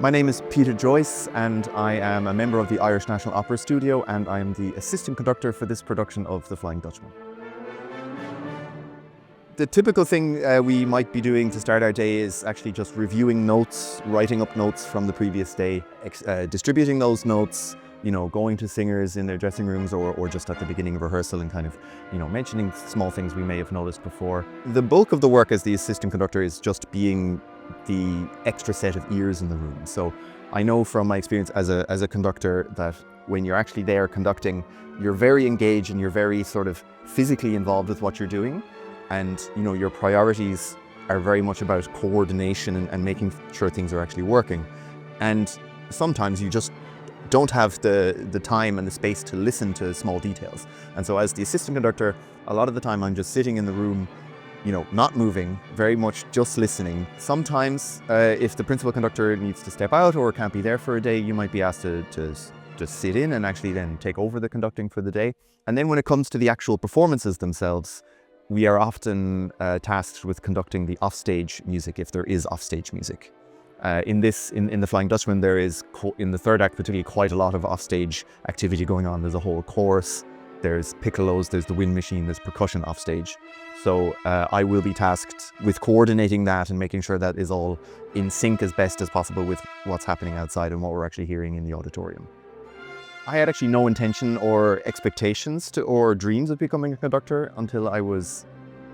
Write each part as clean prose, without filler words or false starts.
My name is Peter Joyce and I am a member of the Irish National Opera Studio and I am the assistant conductor for this production of The Flying Dutchman. The typical thing we might be doing to start our day is actually just reviewing notes, writing up notes from the previous day, distributing those notes, going to singers in their dressing rooms or just at the beginning of rehearsal and kind of, mentioning small things we may have noticed before. The bulk of the work as the assistant conductor is just being the extra set of ears in the room. So I know from my experience as a conductor that when you're actually there conducting, you're very engaged and you're very sort of physically involved with what you're doing. And your priorities are very much about coordination and making sure things are actually working. And sometimes you just don't have the time and the space to listen to small details. And so as the assistant conductor, a lot of the time I'm just sitting in the room, not moving, very much just listening. Sometimes if the principal conductor needs to step out or can't be there for a day, you might be asked to just sit in and actually then take over the conducting for the day. And then when it comes to the actual performances themselves, we are often tasked with conducting the offstage music, if there is offstage music. In The Flying Dutchman, there is, in the third act particularly, quite a lot of offstage activity going on. There's a whole chorus, there's piccolos, there's the wind machine, there's percussion offstage. So I will be tasked with coordinating that and making sure that is all in sync as best as possible with what's happening outside and what we're actually hearing in the auditorium. I had actually no intention or expectations or dreams of becoming a conductor until I was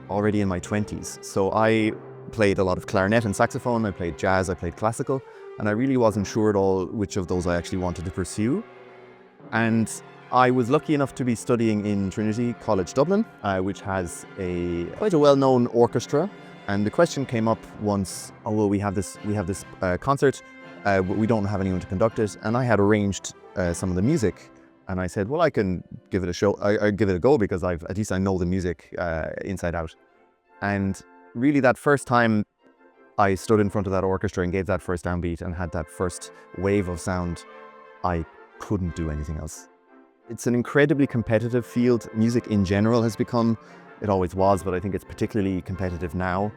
already in my 20s. So I played a lot of clarinet and saxophone, I played jazz, I played classical, and I really wasn't sure at all which of those I actually wanted to pursue. And I was lucky enough to be studying in Trinity College Dublin, which has quite a well-known orchestra. And the question came up once, oh well, we have this concert, but we don't have anyone to conduct it. And I had arranged some of the music, and I said, well, I can give it a I give it a go because at least I know the music inside out. And really, that first time I stood in front of that orchestra and gave that first downbeat and had that first wave of sound, I couldn't do anything else. It's an incredibly competitive field. Music in general has become, it always was, but I think it's particularly competitive now.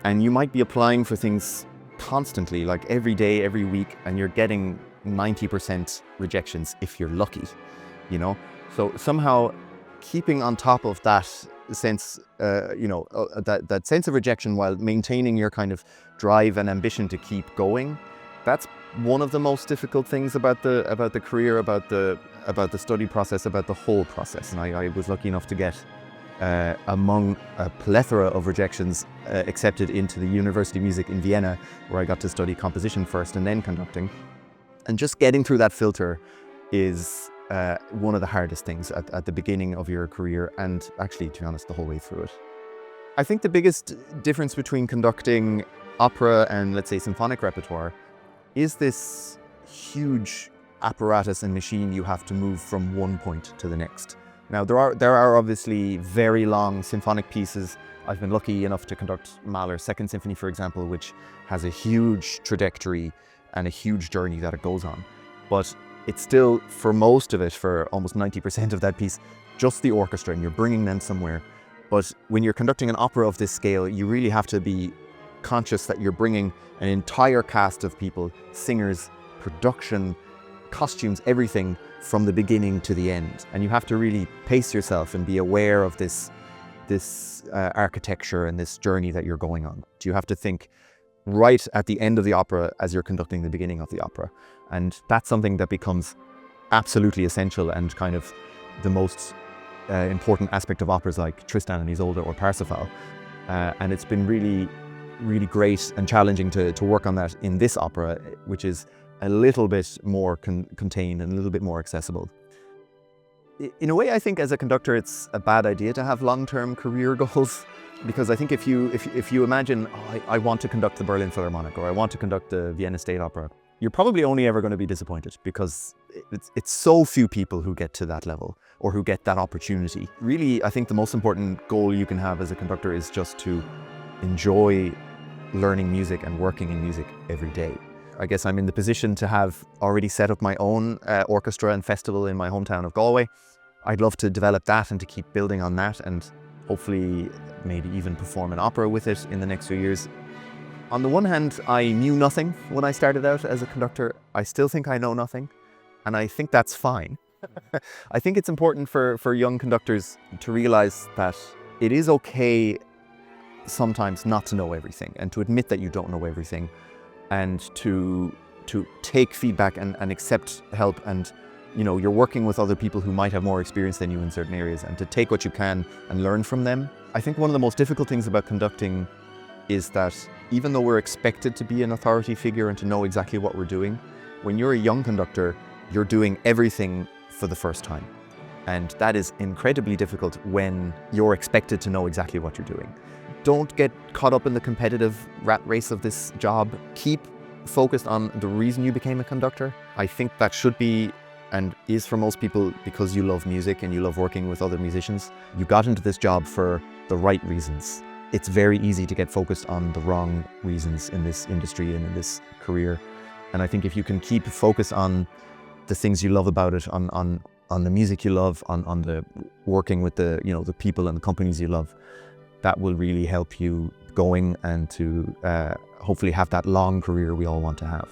And you might be applying for things constantly, like every day, every week, and you're getting 90% rejections if you're lucky, So somehow keeping on top of that sense, that sense of rejection while maintaining your kind of drive and ambition to keep going, that's one of the most difficult things about the career, about the study process, about the whole process. And I was lucky enough to get among a plethora of rejections accepted into the University of Music in Vienna, where I got to study composition first and then conducting. And just getting through that filter is one of the hardest things at the beginning of your career, and actually, to be honest, the whole way through it. I think the biggest difference between conducting opera and, let's say, symphonic repertoire is this huge apparatus and machine you have to move from one point to the next. Now, there are obviously very long symphonic pieces. I've been lucky enough to conduct Mahler's Second Symphony, for example, which has a huge trajectory and a huge journey that it goes on. But it's still, for most of it, for almost 90% of that piece, just the orchestra, and you're bringing them somewhere. But when you're conducting an opera of this scale, you really have to be conscious that you're bringing an entire cast of people, singers, production, costumes, everything from the beginning to the end. And you have to really pace yourself and be aware of this architecture and this journey that you're going on. You have to think right at the end of the opera as you're conducting the beginning of the opera. And that's something that becomes absolutely essential and kind of the most important aspect of operas like Tristan and Isolde or Parsifal. And it's been really, really great and challenging to work on that in this opera, which is a little bit more contained and a little bit more accessible. In a way, I think as a conductor, it's a bad idea to have long-term career goals, because I think if you imagine, oh, I want to conduct the Berlin Philharmonic or I want to conduct the Vienna State Opera, you're probably only ever going to be disappointed because it's so few people who get to that level or who get that opportunity. Really, I think the most important goal you can have as a conductor is just to enjoy learning music and working in music every day. I guess I'm in the position to have already set up my own orchestra and festival in my hometown of Galway. I'd love to develop that and to keep building on that and hopefully maybe even perform an opera with it in the next few years. On the one hand, I knew nothing when I started out as a conductor. I still think I know nothing, and I think that's fine. I think it's important for young conductors to realize that it is okay sometimes not to know everything, and to admit that you don't know everything, and to take feedback and accept help. And you're working with other people who might have more experience than you in certain areas, and to take what you can and learn from them. I think one of the most difficult things about conducting is that even though we're expected to be an authority figure and to know exactly what we're doing, when you're a young conductor, you're doing everything for the first time. And that is incredibly difficult when you're expected to know exactly what you're doing. Don't get caught up in the competitive rat race of this job. Keep focused on the reason you became a conductor. I think that should be, and is for most people, because you love music and you love working with other musicians. You got into this job for the right reasons. It's very easy to get focused on the wrong reasons in this industry and in this career. And I think if you can keep focus on the things you love about it, on the music you love, on the working with the the people and the companies you love, that will really help you going and to hopefully have that long career we all want to have.